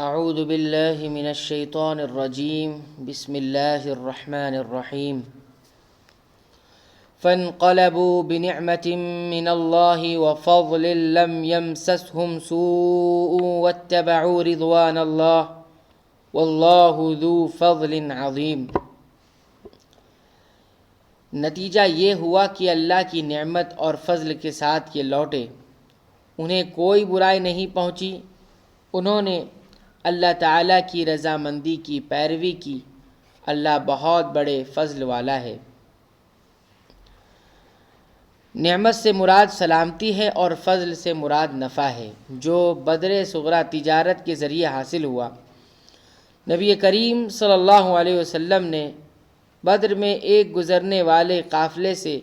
اعوذ باللہ من الشیطان الرجیم بسم اللہ الرحمن الرحیم فانقلبوا بنعمة من اللہ وفضل لم يمسسهم سوء واتبعوا رضوان اللہ واللہ ذو فضل عظیم۔ نتیجہ یہ ہوا کہ اللہ کی نعمت اور فضل کے ساتھ یہ لوٹے، انہیں کوئی برائی نہیں پہنچی، انہوں نے اللہ تعالیٰ کی رضامندی کی پیروی کی۔ اللہ بہت بڑے فضل والا ہے۔ نعمت سے مراد سلامتی ہے اور فضل سے مراد نفع ہے جو بدر صغریٰ تجارت کے ذریعے حاصل ہوا۔ نبی کریم صلی اللہ علیہ وسلم نے بدر میں ایک گزرنے والے قافلے سے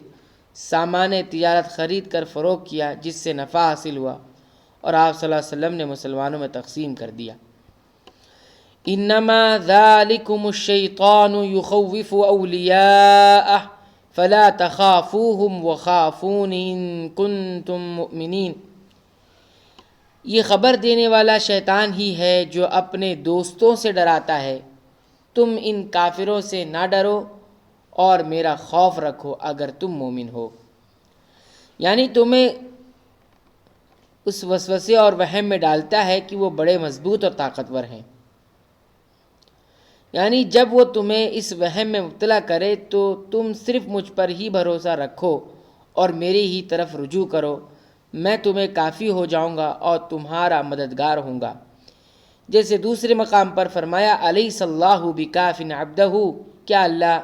سامان تجارت خرید کر فروخت کیا، جس سے نفع حاصل ہوا اور آپ صلی اللہ علیہ وسلم نے مسلمانوں میں تقسیم کر دیا۔ انما ذالکم الشیطان یخوف اولیاءہ فلا تخافوہم وخافون ان کنتم مؤمنین۔ یہ خبر دینے والا شیطان ہی ہے جو اپنے دوستوں سے ڈراتا ہے، تم ان کافروں سے نہ ڈرو اور میرا خوف رکھو اگر تم مومن ہو۔ یعنی تمہیں اس وسوسے اور وہم میں ڈالتا ہے کہ وہ بڑے مضبوط اور طاقتور ہیں، یعنی جب وہ تمہیں اس وہم میں مبتلا کرے تو تم صرف مجھ پر ہی بھروسہ رکھو اور میری ہی طرف رجوع کرو، میں تمہیں کافی ہو جاؤں گا اور تمہارا مددگار ہوں گا۔ جیسے دوسرے مقام پر فرمایا الیس اللہ بکاف عبدہ، کیا اللہ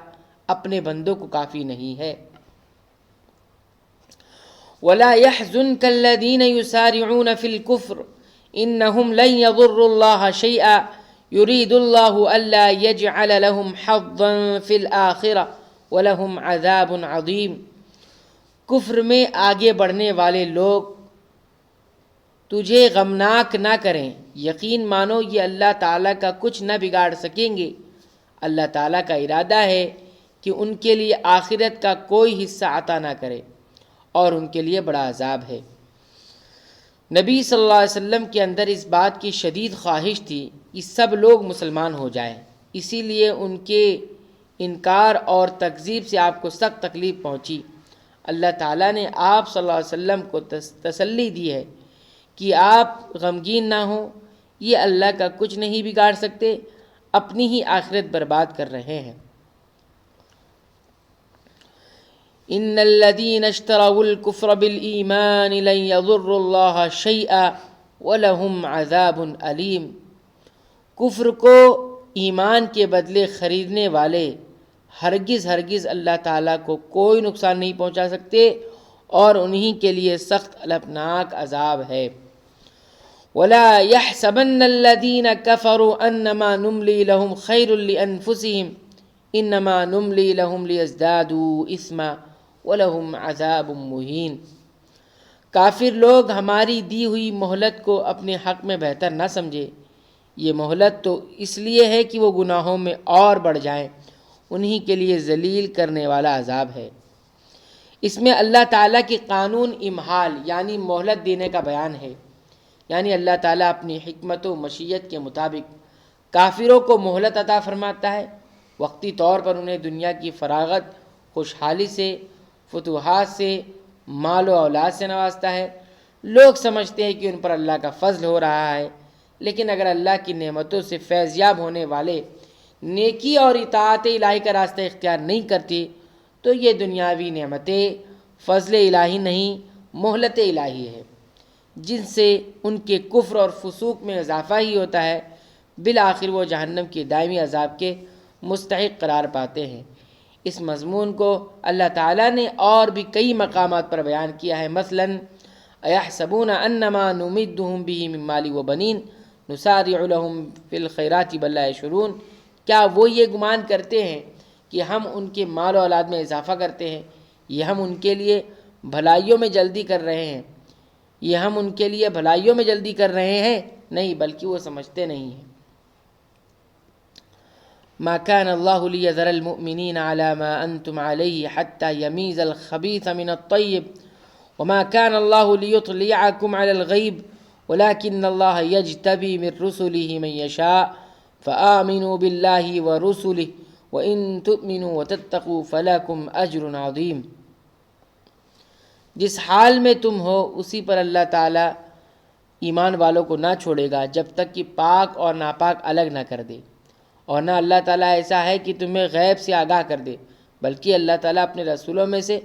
اپنے بندوں کو کافی نہیں ہے؟ ولا يحزنك الذين يسارعون في الكفر انهم لن يضروا الله شيئا يريد الله الا يجعل لهم حظا في الاخره ولهم عذاب عظيم۔ کفر میں آگے بڑھنے والے لوگ تجھے غمناک نہ کریں، یقین مانو یہ اللہ تعالیٰ کا کچھ نہ بگاڑ سکیں گے۔ اللہ تعالیٰ کا ارادہ ہے کہ ان کے لیے آخرت کا کوئی حصہ عطا نہ کرے اور ان کے لیے بڑا عذاب ہے۔ نبی صلی اللہ علیہ وسلم کے اندر اس بات کی شدید خواہش تھی کہ سب لوگ مسلمان ہو جائیں، اسی لیے ان کے انکار اور تکذیب سے آپ کو سخت تکلیف پہنچی۔ اللہ تعالیٰ نے آپ صلی اللہ علیہ وسلم کو تسلی دی ہے کہ آپ غمگین نہ ہوں، یہ اللہ کا کچھ نہیں بگاڑ سکتے، اپنی ہی آخرت برباد کر رہے ہیں۔ ان الذين اشتروا الكفر بالایمان لن يضروا الله شيئا ولهم عذاب علیم۔ کفر کو ایمان کے بدلے خریدنے والے ہرگز اللہ تعالیٰ کو کوئی نقصان نہیں پہنچا سکتے اور انہی کے لیے سخت الپناک عذاب ہے۔ ولا يحسبن الذين كفروا انما نملي لهم خير لانفسهم انما نملي لهم ليزدادوا اثما وَلَهُمْ عَذَابٌ مُّهِينٌ۔ کافر لوگ ہماری دی ہوئی مہلت کو اپنے حق میں بہتر نہ سمجھے، یہ مہلت تو اس لیے ہے کہ وہ گناہوں میں اور بڑھ جائیں، انہی کے لیے ذلیل کرنے والا عذاب ہے۔ اس میں اللہ تعالیٰ کی قانون امہال یعنی مہلت دینے کا بیان ہے، یعنی اللہ تعالیٰ اپنی حکمت و مشیت کے مطابق کافروں کو مہلت عطا فرماتا ہے، وقتی طور پر انہیں دنیا کی فراغت، خوشحالی سے، فتوحات سے، مال و اولاد سے نوازتا ہے۔ لوگ سمجھتے ہیں کہ ان پر اللہ کا فضل ہو رہا ہے، لیکن اگر اللہ کی نعمتوں سے فیض یاب ہونے والے نیکی اور اطاعت الہی کا راستہ اختیار نہیں کرتے تو یہ دنیاوی نعمتیں فضل الہی نہیں، مہلت الہی ہے، جن سے ان کے کفر اور فسوق میں اضافہ ہی ہوتا ہے، بالآخر وہ جہنم کے دائمی عذاب کے مستحق قرار پاتے ہیں۔ اس مضمون کو اللہ تعالیٰ نے اور بھی کئی مقامات پر بیان کیا ہے، مثلاً اَيَحْسَبُونَ أَنَّمَا نُمِدُّهُم بِهِ مِن مَّالٍ وَبَنِينَ نُسَارِعُ لَهُمْ فِي الْخَيْرَاتِ بَل لَّا يَشْعُرُونَ۔ کیا وہ یہ گمان کرتے ہیں کہ ہم ان کے مال و اولاد میں اضافہ کرتے ہیں، یہ ہم ان کے لیے بھلائیوں میں جلدی کر رہے ہیں، یہ ہم ان کے لیے بھلائیوں میں جلدی کر رہے ہیں؟ نہیں، بلکہ وہ سمجھتے نہیں ہیں۔ ما كان الله ليذر المؤمنين على ما أنتم عليه حتى يميز الخبيث من الطيب وما كان الله ليطلعكم على الغيب ولكن الله يجتبي من رسله من يشاء فآمنوا بالله ورسله وإن تؤمنوا وتتقوا فلكم أجر عظيم۔ جس حال میں تم ہو اسی پر اللہ تعالیٰ ایمان والوں کو نہ چھوڑے گا جب تک کہ پاک اور ناپاک الگ نہ کر دے، اور نہ اللہ تعالیٰ ایسا ہے کہ تمہیں غیب سے آگاہ کر دے، بلکہ اللہ تعالیٰ اپنے رسولوں میں سے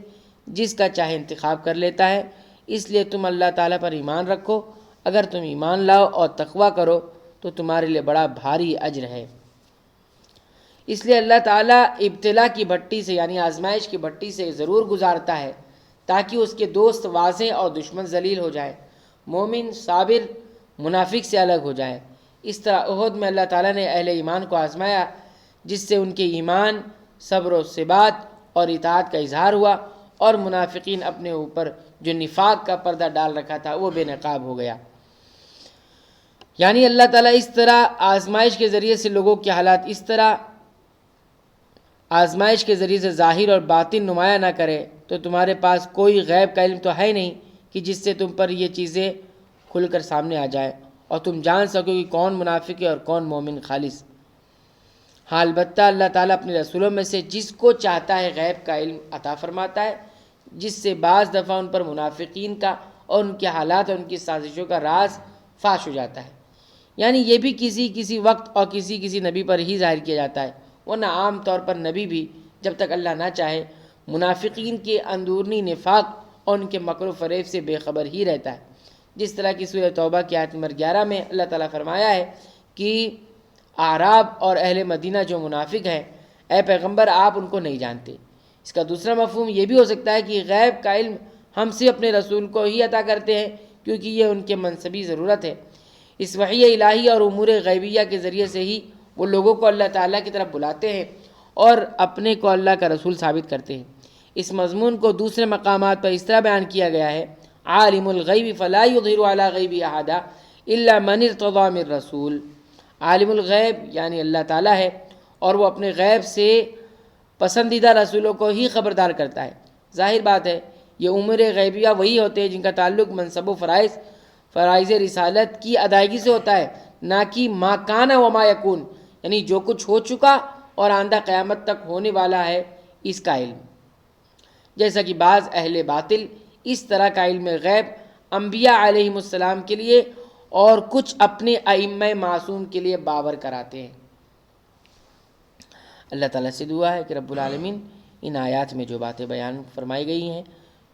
جس کا چاہے انتخاب کر لیتا ہے۔ اس لیے تم اللہ تعالیٰ پر ایمان رکھو، اگر تم ایمان لاؤ اور تقوی کرو تو تمہارے لیے بڑا بھاری اجر ہے۔ اس لیے اللہ تعالیٰ ابتلا کی بھٹی سے یعنی آزمائش کی بھٹی سے ضرور گزارتا ہے تاکہ اس کے دوست واضح اور دشمن ذلیل ہو جائیں، مومن صابر منافق سے الگ ہو جائیں۔ اس طرح احد میں اللہ تعالیٰ نے اہل ایمان کو آزمایا، جس سے ان کے ایمان، صبر و ثبات اور اطاعت کا اظہار ہوا، اور منافقین اپنے اوپر جو نفاق کا پردہ ڈال رکھا تھا وہ بے نقاب ہو گیا۔ یعنی اللہ تعالیٰ اس طرح آزمائش کے ذریعے سے لوگوں کے حالات اس طرح آزمائش کے ذریعے سے ظاہر اور باطن نمایاں نہ کرے تو تمہارے پاس کوئی غیب کا علم تو ہے نہیں کہ جس سے تم پر یہ چیزیں کھل کر سامنے آ جائیں اور تم جان سکو کہ کون منافق ہے اور کون مومن خالص۔ ہاں البتہ اللہ تعالیٰ اپنے رسولوں میں سے جس کو چاہتا ہے غیب کا علم عطا فرماتا ہے، جس سے بعض دفعہ ان پر منافقین کا اور ان کے حالات اور ان کی سازشوں کا راز فاش ہو جاتا ہے۔ یعنی یہ بھی کسی وقت اور کسی نبی پر ہی ظاہر کیا جاتا ہے، ورنہ عام طور پر نبی بھی جب تک اللہ نہ چاہے منافقین کے اندرونی نفاق اور ان کے مکر و فریب سے بے خبر ہی رہتا ہے۔ جس طرح کی سورہ توبہ کی آیت نمبر 11 میں اللہ تعالیٰ فرمایا ہے کہ اعراب اور اہل مدینہ جو منافق ہیں، اے پیغمبر آپ ان کو نہیں جانتے۔ اس کا دوسرا مفہوم یہ بھی ہو سکتا ہے کہ غیب کا علم ہم سے اپنے رسول کو ہی عطا کرتے ہیں کیونکہ یہ ان کے منصبی ضرورت ہے۔ اس وحی الہی اور امور غیبیہ کے ذریعے سے ہی وہ لوگوں کو اللہ تعالیٰ کی طرف بلاتے ہیں اور اپنے کو اللہ کا رسول ثابت کرتے ہیں۔ اس مضمون کو دوسرے مقامات پر اس طرح بیان کیا گیا ہے: عالم الغیب فلا یظہر علی غیبہ احدا الا من ارتضی من رسول۔ عالم الغیب یعنی اللہ تعالیٰ ہے اور وہ اپنے غیب سے پسندیدہ رسولوں کو ہی خبردار کرتا ہے۔ ظاہر بات ہے یہ امور غیبیہ وہی ہوتے ہیں جن کا تعلق منصب و فرائض رسالت کی ادائیگی سے ہوتا ہے، نہ کہ ما کان و ما یکون، یعنی جو کچھ ہو چکا اور آئندہ قیامت تک ہونے والا ہے اس کا علم۔ جیسا کہ بعض اہل باطل اس طرح کا علم غیب انبیاء علیہم السلام کے لیے اور کچھ اپنے ائمہ معصوم کے لیے باور کراتے ہیں۔ اللہ تعالیٰ سے دعا ہے کہ رب العالمین ان آیات میں جو باتیں بیان فرمائی گئی ہیں،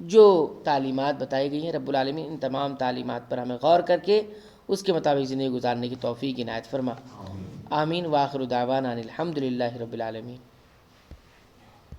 جو تعلیمات بتائی گئی ہیں، رب العالمین ان تمام تعلیمات پر ہمیں غور کر کے اس کے مطابق زندگی گزارنے کی توفیق عنایت فرما۔ آمین۔ وآخر دعوانا ان الحمد للہ رب العالمین۔